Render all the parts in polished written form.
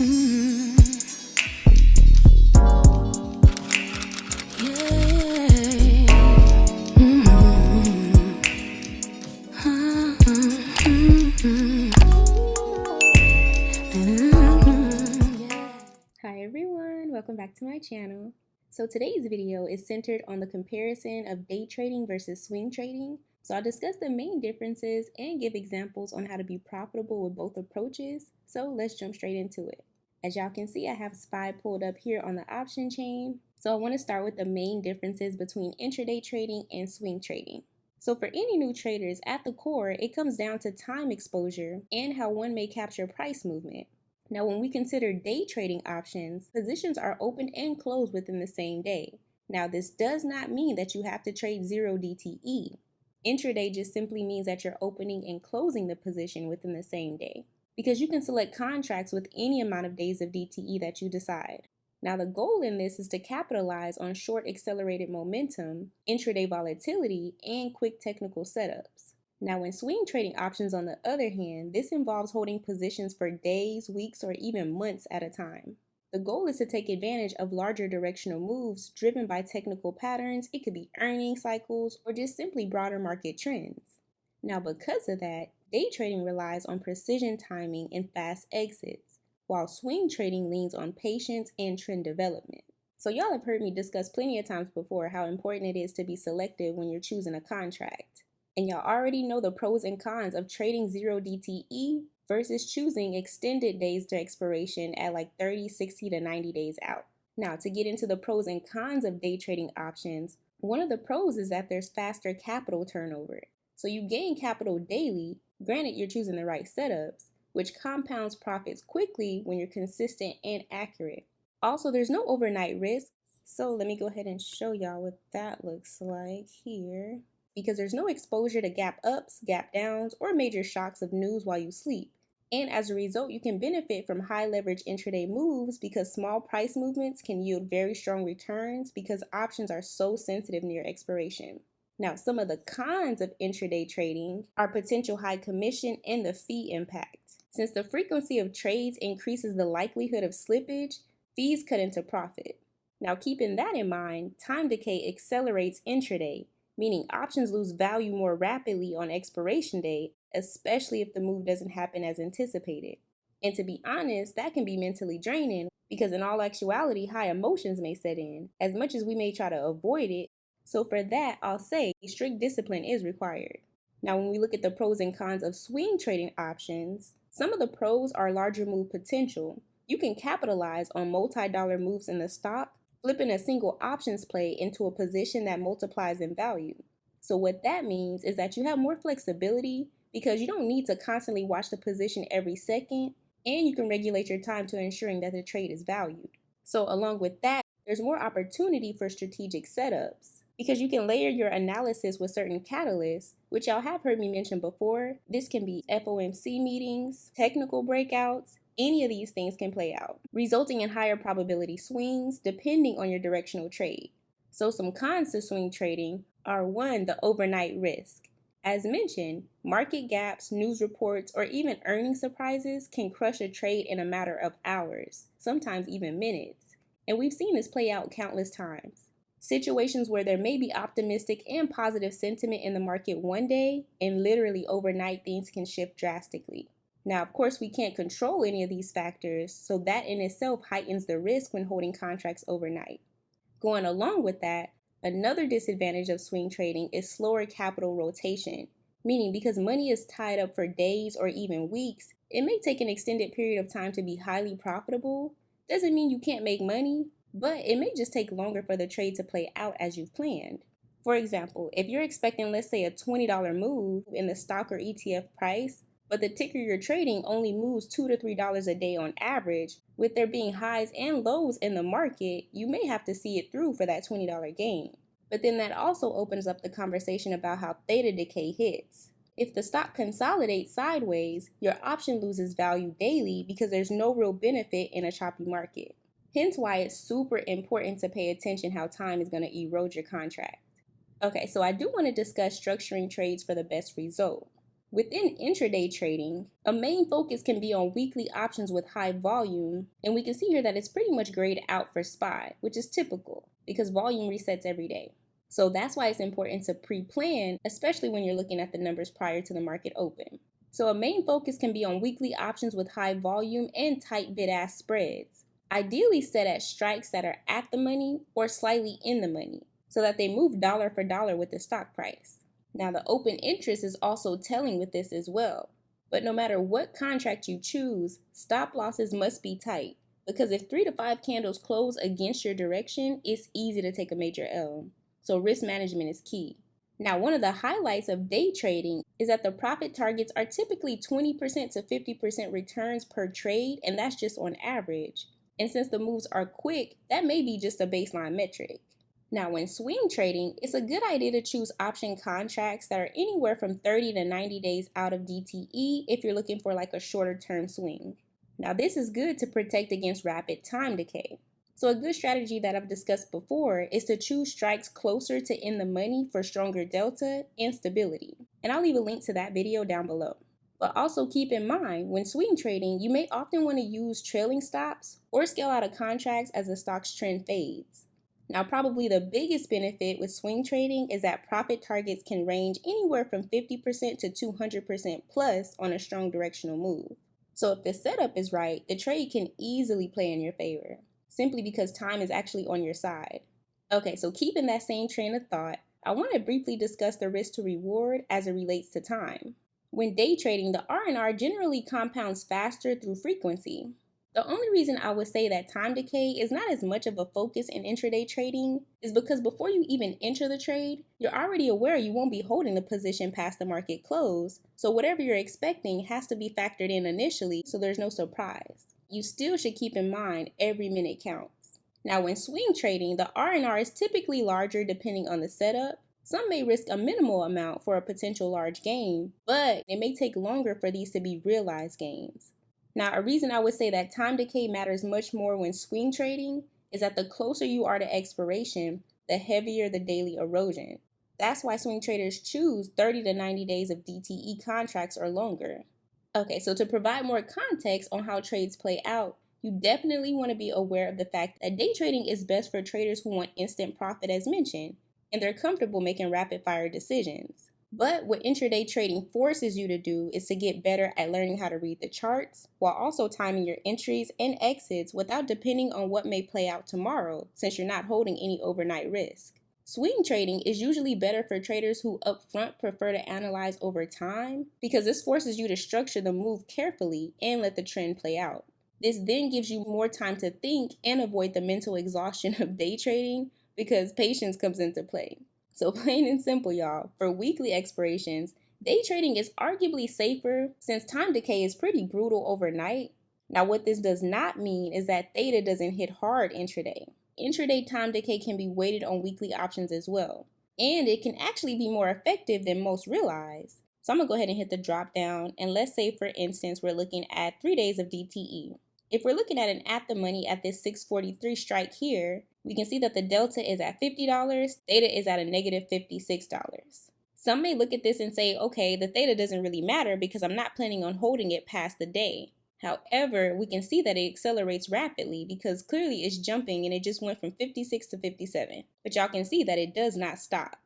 Hi everyone, welcome back to my channel. So today's video is centered on the comparison of day trading versus swing trading. So I'll discuss the main differences and give examples on how to be profitable with both approaches. So let's jump straight into it. As y'all can see, I have SPY pulled up here on the option chain. So I want to start with the main differences between intraday trading and swing trading. So for any new traders, at the core, it comes down to time exposure and how one may capture price movement. Now, when we consider day trading options, positions are opened and closed within the same day. Now, this does not mean that you have to trade 0 DTE. Intraday just simply means that you're opening and closing the position within the same day, because you can select contracts with any amount of days of DTE that you decide. Now, the goal in this is to capitalize on short accelerated momentum, intraday volatility, and quick technical setups. Now, in swing trading options, on the other hand, this involves holding positions for days, weeks, or even months at a time. The goal is to take advantage of larger directional moves driven by technical patterns. It could be earnings cycles or just simply broader market trends. Now, because of that, day trading relies on precision timing and fast exits, while swing trading leans on patience and trend development. So y'all have heard me discuss plenty of times before how important it is to be selective when you're choosing a contract. And y'all already know the pros and cons of trading 0 DTE versus choosing extended days to expiration at like 30, 60 to 90 days out. Now, to get into the pros and cons of day trading options, one of the pros is that there's faster capital turnover. So you gain capital daily, granted you're choosing the right setups, which compounds profits quickly when you're consistent and accurate. Also, there's no overnight risk. So let me go ahead and show y'all what that looks like here, because there's no exposure to gap ups, gap downs, or major shocks of news while you sleep. And as a result, you can benefit from high leverage intraday moves because small price movements can yield very strong returns because options are so sensitive near expiration. Now, some of the cons of intraday trading are potential high commission and the fee impact. Since the frequency of trades increases the likelihood of slippage, fees cut into profit. Now, keeping that in mind, time decay accelerates intraday, meaning options lose value more rapidly on expiration day, especially if the move doesn't happen as anticipated. And to be honest, that can be mentally draining because in all actuality, high emotions may set in, as much as we may try to avoid it. So for that, I'll say strict discipline is required. Now, when we look at the pros and cons of swing trading options, some of the pros are larger move potential. You can capitalize on multi-dollar moves in the stock, flipping a single options play into a position that multiplies in value. So what that means is that you have more flexibility because you don't need to constantly watch the position every second, and you can regulate your time to ensuring that the trade is valued. So along with that, there's more opportunity for strategic setups because you can layer your analysis with certain catalysts, which y'all have heard me mention before. This can be FOMC meetings, technical breakouts. Any of these things can play out, resulting in higher probability swings depending on your directional trade. So some cons to swing trading are: 1, the overnight risk. As mentioned, market gaps, news reports, or even earning surprises can crush a trade in a matter of hours, sometimes even minutes. And we've seen this play out countless times. Situations where there may be optimistic and positive sentiment in the market one day, and literally overnight things can shift drastically. Now, of course, we can't control any of these factors, so that in itself heightens the risk when holding contracts overnight. Going along with that, another disadvantage of swing trading is slower capital rotation, meaning because money is tied up for days or even weeks, it may take an extended period of time to be highly profitable. Doesn't mean you can't make money, but it may just take longer for the trade to play out as you've planned. For example, if you're expecting, let's say, a $20 move in the stock or ETF price, but the ticker you're trading only moves $2 to $3 a day on average, with there being highs and lows in the market, you may have to see it through for that $20 gain. But then that also opens up the conversation about how theta decay hits. If the stock consolidates sideways, your option loses value daily because there's no real benefit in a choppy market. Hence why it's super important to pay attention how time is going to erode your contract. Okay, so I do want to discuss structuring trades for the best result. Within intraday trading, a main focus can be on weekly options with high volume, and we can see here that it's pretty much grayed out for SPY, which is typical because volume resets every day. So that's why it's important to pre-plan, especially when you're looking at the numbers prior to the market open. So a main focus can be on weekly options with high volume and tight bid-ask spreads, ideally set at strikes that are at the money or slightly in the money, so that they move dollar for dollar with the stock price. Now the open interest is also telling with this as well. But no matter what contract you choose, stop losses must be tight, because if 3 to 5 candles close against your direction, it's easy to take a major L. So risk management is key. Now, one of the highlights of day trading is that the profit targets are typically 20% to 50% returns per trade, and that's just on average. And since the moves are quick, that may be just a baseline metric. Now, when swing trading, it's a good idea to choose option contracts that are anywhere from 30 to 90 days out of DTE if you're looking for like a shorter term swing. Now, this is good to protect against rapid time decay. So a good strategy that I've discussed before is to choose strikes closer to in the money for stronger delta and stability. And I'll leave a link to that video down below. But also keep in mind, when swing trading, you may often want to use trailing stops or scale out of contracts as the stock's trend fades. Now, probably the biggest benefit with swing trading is that profit targets can range anywhere from 50% to 200% plus on a strong directional move. So if the setup is right, the trade can easily play in your favor, simply because time is actually on your side. Okay, so keeping that same train of thought, I want to briefly discuss the risk to reward as it relates to time. When day trading, the R&R generally compounds faster through frequency. The only reason I would say that time decay is not as much of a focus in intraday trading is because before you even enter the trade, you're already aware you won't be holding the position past the market close, so whatever you're expecting has to be factored in initially so there's no surprise. You still should keep in mind every minute counts. Now, when swing trading, the R&R is typically larger depending on the setup. Some may risk a minimal amount for a potential large gain, but it may take longer for these to be realized gains. Now, a reason I would say that time decay matters much more when swing trading is that the closer you are to expiration, the heavier the daily erosion. That's why swing traders choose 30 to 90 days of DTE contracts or longer. Okay, so to provide more context on how trades play out, you definitely want to be aware of the fact that day trading is best for traders who want instant profit as mentioned, and they're comfortable making rapid fire decisions. But what intraday trading forces you to do is to get better at learning how to read the charts while also timing your entries and exits without depending on what may play out tomorrow, since you're not holding any overnight risk. Swing trading is usually better for traders who upfront prefer to analyze over time because this forces you to structure the move carefully and let the trend play out. This then gives you more time to think and avoid the mental exhaustion of day trading because patience comes into play. So plain and simple, y'all, for weekly expirations, day trading is arguably safer since time decay is pretty brutal overnight. Now, what this does not mean is that Theta doesn't hit hard intraday. Intraday time decay can be weighted on weekly options as well, and it can actually be more effective than most realize. So I'm going to go ahead and hit the drop down, and let's say, for instance, we're looking at 3 days of DTE. If we're looking at an at the money at this 643 strike here, we can see that the delta is at $50, Theta is at a negative $56. Some may look at this and say, okay, the Theta doesn't really matter because I'm not planning on holding it past the day. However, we can see that it accelerates rapidly because clearly it's jumping and it just went from 56 to 57. But y'all can see that it does not stop.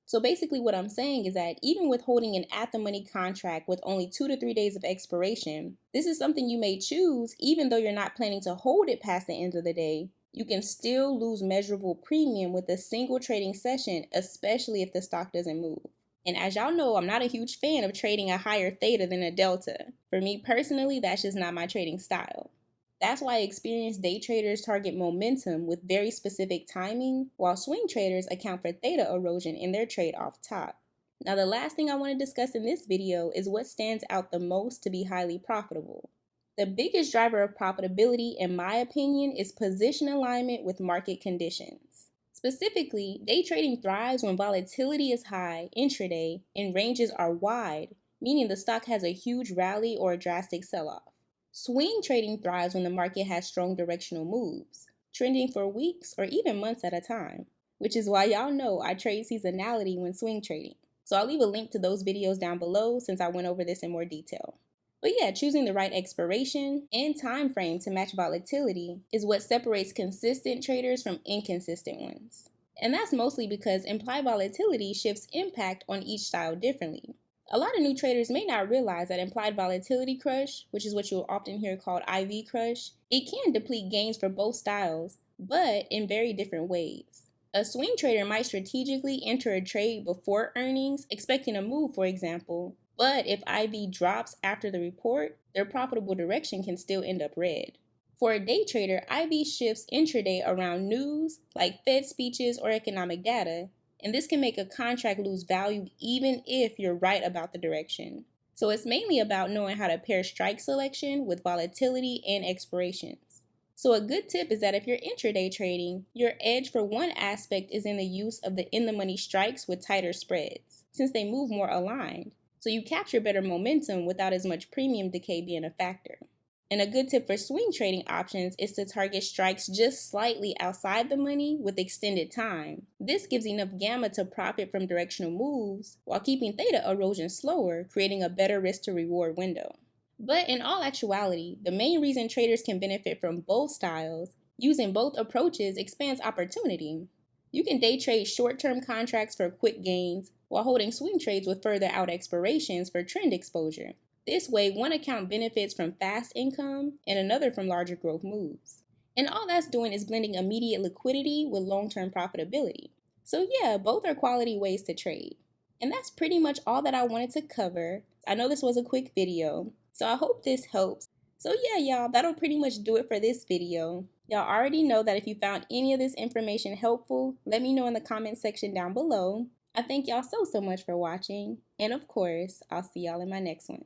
So basically what I'm saying is that even with holding an at-the-money contract with only 2 to 3 days of expiration, this is something you may choose even though you're not planning to hold it past the end of the day. You can still lose measurable premium with a single trading session, especially if the stock doesn't move. And as y'all know, I'm not a huge fan of trading a higher theta than a delta. For me personally, that's just not my trading style. That's why experienced day traders target momentum with very specific timing, while swing traders account for theta erosion in their trade off top. Now, the last thing I want to discuss in this video is what stands out the most to be highly profitable. The biggest driver of profitability, in my opinion, is position alignment with market conditions. Specifically, day trading thrives when volatility is high intraday and ranges are wide, meaning the stock has a huge rally or a drastic sell-off. Swing trading thrives when the market has strong directional moves, trending for weeks or even months at a time, which is why y'all know I trade seasonality when swing trading. So I'll leave a link to those videos down below since I went over this in more detail. But yeah, choosing the right expiration and time frame to match volatility is what separates consistent traders from inconsistent ones. And that's mostly because implied volatility shifts impact on each style differently. A lot of new traders may not realize that implied volatility crush, which is what you'll often hear called IV crush, it can deplete gains for both styles, but in very different ways. A swing trader might strategically enter a trade before earnings, expecting a move, for example, but if IV drops after the report, their profitable direction can still end up red. For a day trader, IV shifts intraday around news like Fed speeches or economic data, and this can make a contract lose value even if you're right about the direction. So it's mainly about knowing how to pair strike selection with volatility and expirations. So a good tip is that if you're intraday trading, your edge for one aspect is in the use of the in-the-money strikes with tighter spreads, since they move more aligned. So you capture better momentum without as much premium decay being a factor. And a good tip for swing trading options is to target strikes just slightly outside the money with extended time. This gives enough gamma to profit from directional moves while keeping theta erosion slower, creating a better risk to reward window. But in all actuality, the main reason traders can benefit from both styles, using both approaches expands opportunity. You can day trade short-term contracts for quick gains while holding swing trades with further out expirations for trend exposure. This way, one account benefits from fast income and another from larger growth moves. And all that's doing is blending immediate liquidity with long-term profitability. So yeah, both are quality ways to trade. And that's pretty much all that I wanted to cover. I know this was a quick video, so I hope this helps. So yeah, y'all, that'll pretty much do it for this video. Y'all already know that if you found any of this information helpful, let me know in the comment section down below. I thank y'all so much for watching, and of course, I'll see y'all in my next one.